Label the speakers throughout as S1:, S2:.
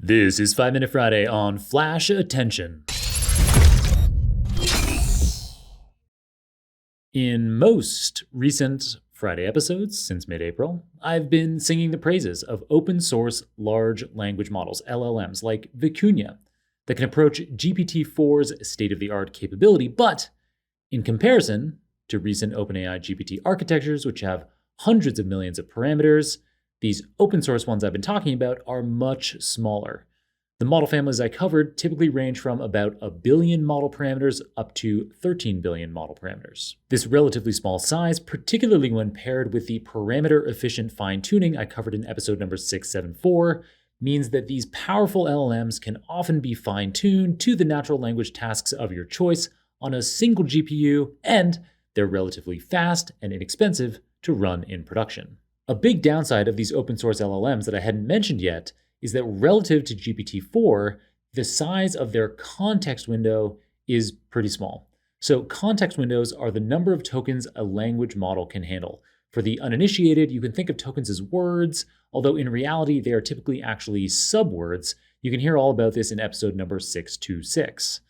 S1: This is 5 Minute Friday on FlashAttention. In most recent Friday episodes since mid-April, I've been singing the praises of open source large language models, LLMs, like Vicuña, that can approach GPT-4's state-of-the-art capability, but in comparison to recent OpenAI GPT architectures, which have hundreds of millions of parameters, these open source ones I've been talking about are much smaller. The model families I covered typically range from about 1 billion model parameters up to 13 billion model parameters. This relatively small size, particularly when paired with the parameter-efficient fine-tuning I covered in episode number 674, means that these powerful LLMs can often be fine-tuned to the natural language tasks of your choice on a single GPU, and they're relatively fast and inexpensive to run in production. A big downside of these open source LLMs that I hadn't mentioned yet is that relative to GPT-4, the size of their context window is pretty small. So context windows are the number of tokens a language model can handle. For the uninitiated, you can think of tokens as words, although in reality, they are typically actually subwords. You can hear all about this in episode number 626.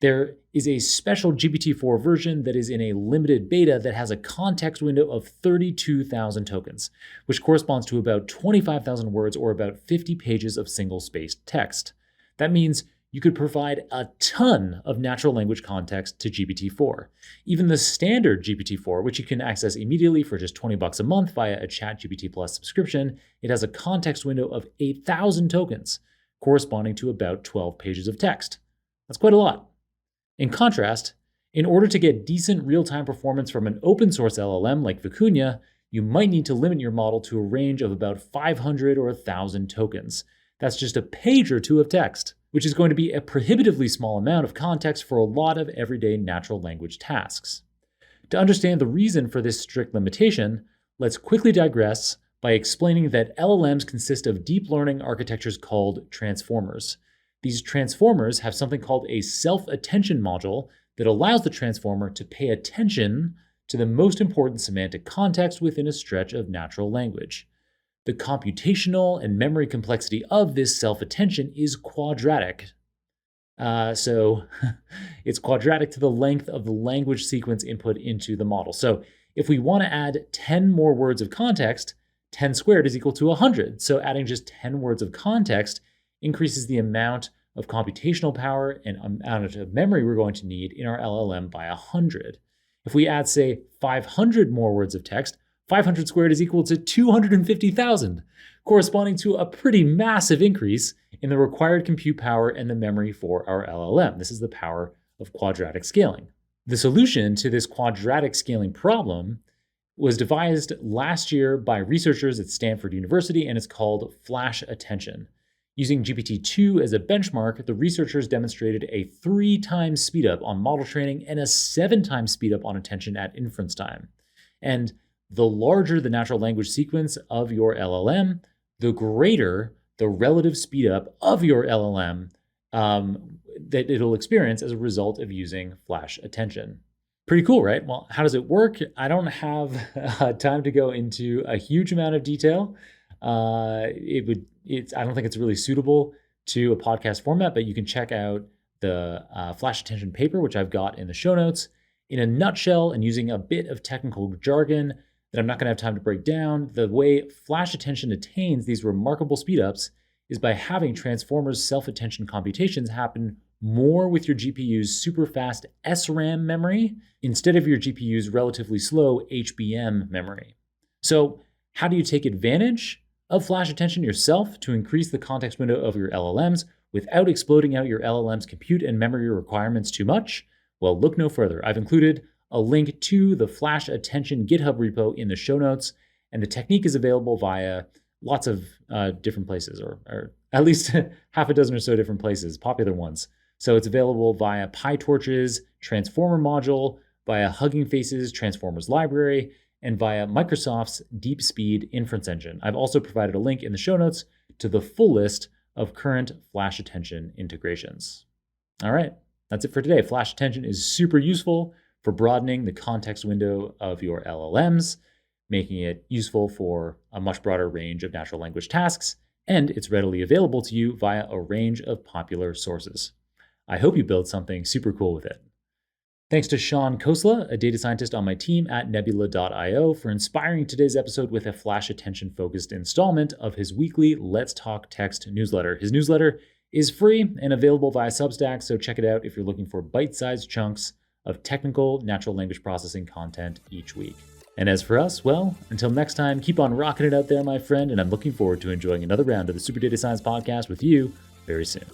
S1: There is a special GPT-4 version that is in a limited beta that has a context window of 32,000 tokens, which corresponds to about 25,000 words or about 50 pages of single-spaced text. That means you could provide a ton of natural language context to GPT-4. Even the standard GPT-4, which you can access immediately for just $20 a month via a ChatGPT Plus subscription, it has a context window of 8,000 tokens, corresponding to about 12 pages of text. That's quite a lot. In contrast, in order to get decent real-time performance from an open source LLM like Vicuña, you might need to limit your model to a range of about 500 or 1,000 tokens. That's just a page or two of text, which is going to be a prohibitively small amount of context for a lot of everyday natural language tasks. To understand the reason for this strict limitation, let's quickly digress by explaining that LLMs consist of deep learning architectures called transformers. These transformers have something called a self-attention module that allows the transformer to pay attention to the most important semantic context within a stretch of natural language. The computational and memory complexity of this self-attention is quadratic. So it's quadratic to the length of the language sequence input into the model. So if we want to add 10 more words of context, 10 squared is equal to 100. So adding just 10 words of context increases the amount of computational power and amount of memory we're going to need in our LLM by 100. If we add, say, 500 more words of text, 500 squared is equal to 250,000, corresponding to a pretty massive increase in the required compute power and the memory for our LLM. This is the power of quadratic scaling. The solution to this quadratic scaling problem was devised last year by researchers at Stanford University, and it's called FlashAttention. Using GPT-2 as a benchmark, the researchers demonstrated a 3 times speedup on model training and a 7 times speedup on attention at inference time. And the larger the natural language sequence of your LLM, the greater the relative speedup of your LLM that it'll experience as a result of using FlashAttention. Pretty cool, right? Well, how does it work? I don't have time to go into a huge amount of detail. I don't think it's really suitable to a podcast format, but you can check out the FlashAttention paper, which I've got in the show notes. In a nutshell, and using a bit of technical jargon that I'm not going to have time to break down, the way FlashAttention attains these remarkable speedups is by having transformers self-attention computations happen more with your GPU's super fast SRAM memory instead of your GPU's relatively slow HBM memory. So how do you take advantage of FlashAttention yourself to increase the context window of your LLMs without exploding out your LLM's compute and memory requirements too much? Well, look no further. I've included a link to the FlashAttention GitHub repo in the show notes, and the technique is available via lots of different places, or at least half a dozen or so different places, popular ones. So it's available via PyTorch's Transformer module, via Hugging Face's Transformers library, and via Microsoft's DeepSpeed inference engine. I've also provided a link in the show notes to the full list of current FlashAttention integrations. All right, that's it for today. FlashAttention is super useful for broadening the context window of your LLMs, making it useful for a much broader range of natural language tasks, and it's readily available to you via a range of popular sources. I hope you build something super cool with it. Thanks to Sean Kosla, a data scientist on my team at nebula.io, for inspiring today's episode with a FlashAttention focused installment of his weekly Let's Talk Text newsletter. His newsletter is free and available via Substack, so check it out if you're looking for bite-sized chunks of technical natural language processing content each week. And as for us, well, until next time, keep on rocking it out there, my friend, and I'm looking forward to enjoying another round of the Super Data Science Podcast with you very soon.